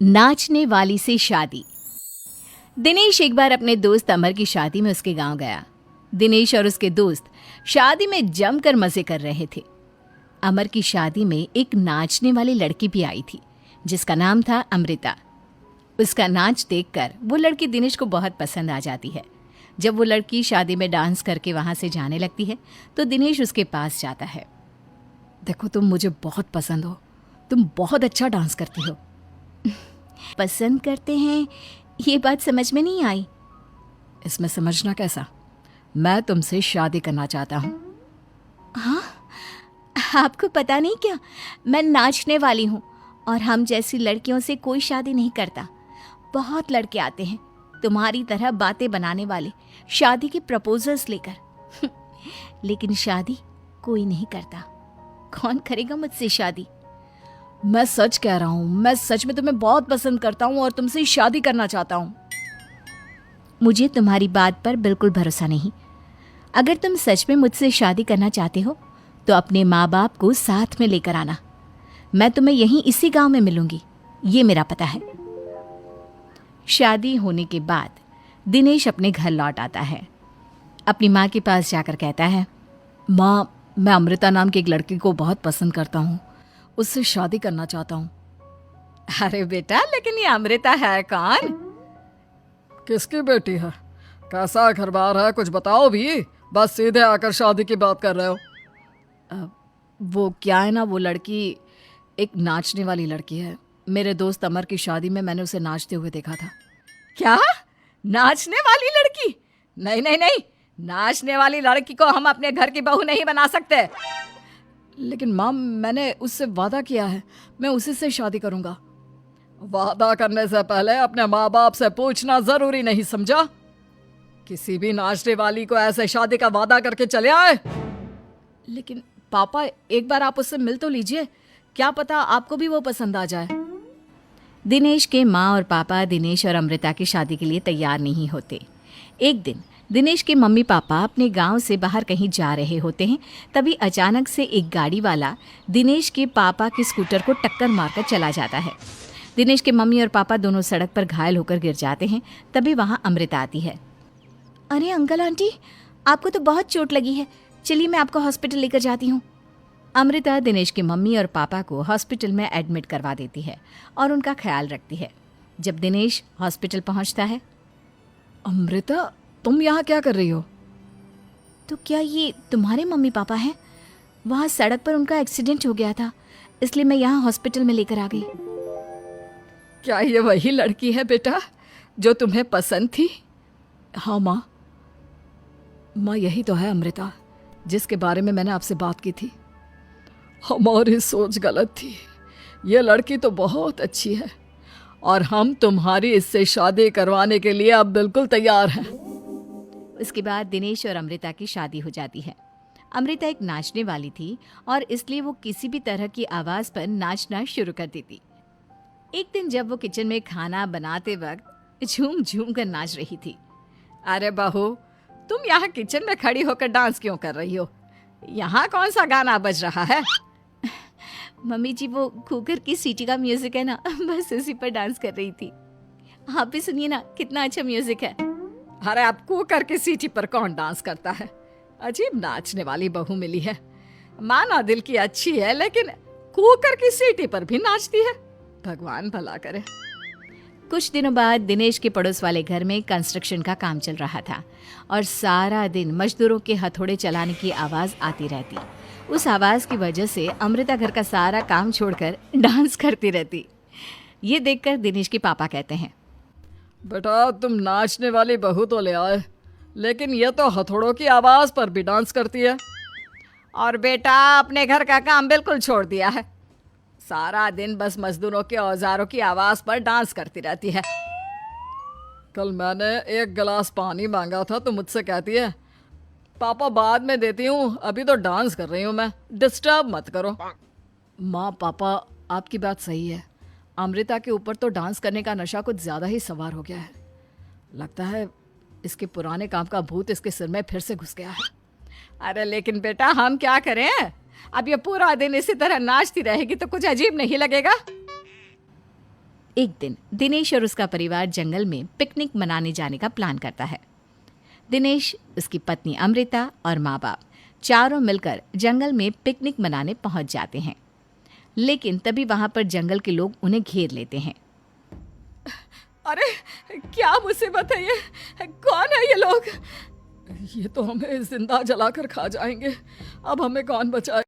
नाचने वाली से शादी। दिनेश एक बार अपने दोस्त अमर की शादी में उसके गांव गया। दिनेश और उसके दोस्त शादी में जमकर मजे कर रहे थे। अमर की शादी में एक नाचने वाली लड़की भी आई थी जिसका नाम था अमृता। उसका नाच देखकर वो लड़की दिनेश को बहुत पसंद आ जाती है। जब वो लड़की शादी में डांस करके वहां से जाने लगती है तो दिनेश उसके पास जाता है। देखो, तुम मुझे बहुत पसंद हो। तुम बहुत अच्छा डांस करती हो। पसंद करते हैं, ये बात समझ में नहीं आई। इसमें समझना कैसा? मैं तुमसे शादी करना चाहता हूँ। हाँ, आपको पता नहीं क्या, मैं नाचने वाली हूँ और हम जैसी लड़कियों से कोई शादी नहीं करता। बहुत लड़के आते हैं तुम्हारी तरह बातें बनाने वाले, शादी के प्रपोजल्स लेकर लेकिन शादी कोई नहीं करता। कौन करेगा मुझसे शादी? मैं सच कह रहा हूँ, मैं सच में तुम्हें बहुत पसंद करता हूँ और तुमसे शादी करना चाहता हूँ। मुझे तुम्हारी बात पर बिल्कुल भरोसा नहीं। अगर तुम सच में मुझसे शादी करना चाहते हो तो अपने माँ बाप को साथ में लेकर आना। मैं तुम्हें यहीं इसी गांव में मिलूंगी, ये मेरा पता है। शादी होने के बाद दिनेश अपने घर लौट आता है। अपनी माँ के पास जाकर कहता है, माँ, मैं अमृता नाम की एक लड़की को बहुत पसंद करता हूँ, उससे शादी करना चाहता हूँ। अरे बेटा, लेकिन ये अमृता है कौन? किसकी बेटी है? कैसा घर बार है, कुछ बताओ भी। बस सीधे आकर शादी की बात कर रहे हो। वो क्या है ना, वो लड़की एक नाचने वाली लड़की है। मेरे दोस्त अमर की शादी में मैंने उसे नाचते हुए देखा था। क्या? नाचने वाली लड़की? नहीं नहीं नहीं, नाचने वाली लड़की को हम अपने घर की बहू नहीं बना सकते। लेकिन माँ, मैंने उससे वादा किया है, मैं उसी से शादी करूंगा। वादा करने से पहले अपने माँ बाप से पूछना जरूरी नहीं समझा? किसी भी नाचने वाली को ऐसे शादी का वादा करके चले आए। लेकिन पापा, एक बार आप उससे मिल तो लीजिए, क्या पता आपको भी वो पसंद आ जाए। दिनेश के माँ और पापा दिनेश और अमृता की शादी के लिए तैयार नहीं होते। एक दिन दिनेश के मम्मी पापा अपने गांव से बाहर कहीं जा रहे होते हैं। तभी अचानक से एक गाड़ी वाला दिनेश के पापा के स्कूटर को टक्कर मारकर चला जाता है। दिनेश के मम्मी और पापा दोनों सड़क पर घायल होकर गिर जाते हैं। तभी वहां अमृता आती है। अरे अंकल आंटी, आपको तो बहुत चोट लगी है, चलिए मैं आपको हॉस्पिटल लेकर जाती हूँ। अमृता दिनेश के मम्मी और पापा को हॉस्पिटल में एडमिट करवा देती है और उनका ख्याल रखती है। जब दिनेश हॉस्पिटल पहुंचता है, अमृता, तुम यहाँ क्या कर रही हो? तो क्या ये तुम्हारे मम्मी पापा हैं? वहाँ सड़क पर उनका एक्सीडेंट हो गया था, इसलिए मैं यहाँ हॉस्पिटल में लेकर आ गई। क्या ये वही लड़की है बेटा जो तुम्हें पसंद थी? हाँ माँ, यही तो है अमृता, जिसके बारे में मैंने आपसे बात की थी। हमारी सोच गलत थी। ये लड़की तो बहुत अच्छी है और हम तुम्हारी इससे शादी करवाने के लिए अब बिल्कुल तैयार हैं। उसके बाद दिनेश और अमृता की शादी हो जाती है। अमृता एक नाचने वाली थी और इसलिए वो किसी भी तरह की आवाज़ पर नाचना शुरू कर देती। एक दिन जब वो किचन में खाना बनाते वक्त झूम झूम कर नाच रही थी। अरे बहू, तुम यहाँ किचन में खड़ी होकर डांस क्यों कर रही हो? यहाँ कौन सा गाना बज रहा है? मम्मी जी, वो कुकर की सीटी का म्यूजिक है ना, बस उसी पर डांस कर रही थी। आप भी सुनिए ना, कितना अच्छा म्यूजिक है। अरे अब कुकर की सीटी पर कौन डांस करता है? अजीब नाचने वाली बहू मिली है। माना दिल की अच्छी है, लेकिन कुकर की सीटी पर भी नाचती है। भगवान भला करे। कुछ दिनों बाद दिनेश के पड़ोस वाले घर में कंस्ट्रक्शन का काम चल रहा था और सारा दिन मजदूरों के हथौड़े चलाने की आवाज़ आती रहती। उस आवाज़ की वजह से अमृता घर का सारा काम छोड़कर डांस करती रहती। ये देखकर दिनेश के पापा कहते हैं, बेटा, तुम नाचने वाली बहू तो ले आए, लेकिन ये तो हथौड़ों की आवाज़ पर भी डांस करती है। और बेटा, अपने घर का काम बिल्कुल छोड़ दिया है। सारा दिन बस मजदूरों के औजारों की आवाज़ पर डांस करती रहती है। कल मैंने एक गिलास पानी मांगा था तो मुझसे कहती है, पापा बाद में देती हूँ, अभी तो डांस कर रही हूँ मैं, डिस्टर्ब मत करो। माँ, पापा, आपकी बात सही है। अमृता के ऊपर तो डांस करने का नशा कुछ ज़्यादा ही सवार हो गया है। लगता है इसके पुराने काम का भूत इसके सिर में फिर से घुस गया है। अरे लेकिन बेटा, हम क्या करें? अब ये पूरा दिन इसी तरह नाचती रहेगी तो कुछ अजीब नहीं लगेगा? एक दिन दिनेश और उसका परिवार जंगल में पिकनिक मनाने जाने का प्लान करता है। दिनेश, उसकी पत्नी अमृता और माँ बाप चारों मिलकर जंगल में पिकनिक मनाने पहुंच जाते हैं। लेकिन तभी वहां पर जंगल के लोग उन्हें घेर लेते हैं। अरे क्या मुसीबत है ये? कौन है ये लोग? ये तो हमें जिंदा जलाकर खा जाएंगे। अब हमें कौन बचाए?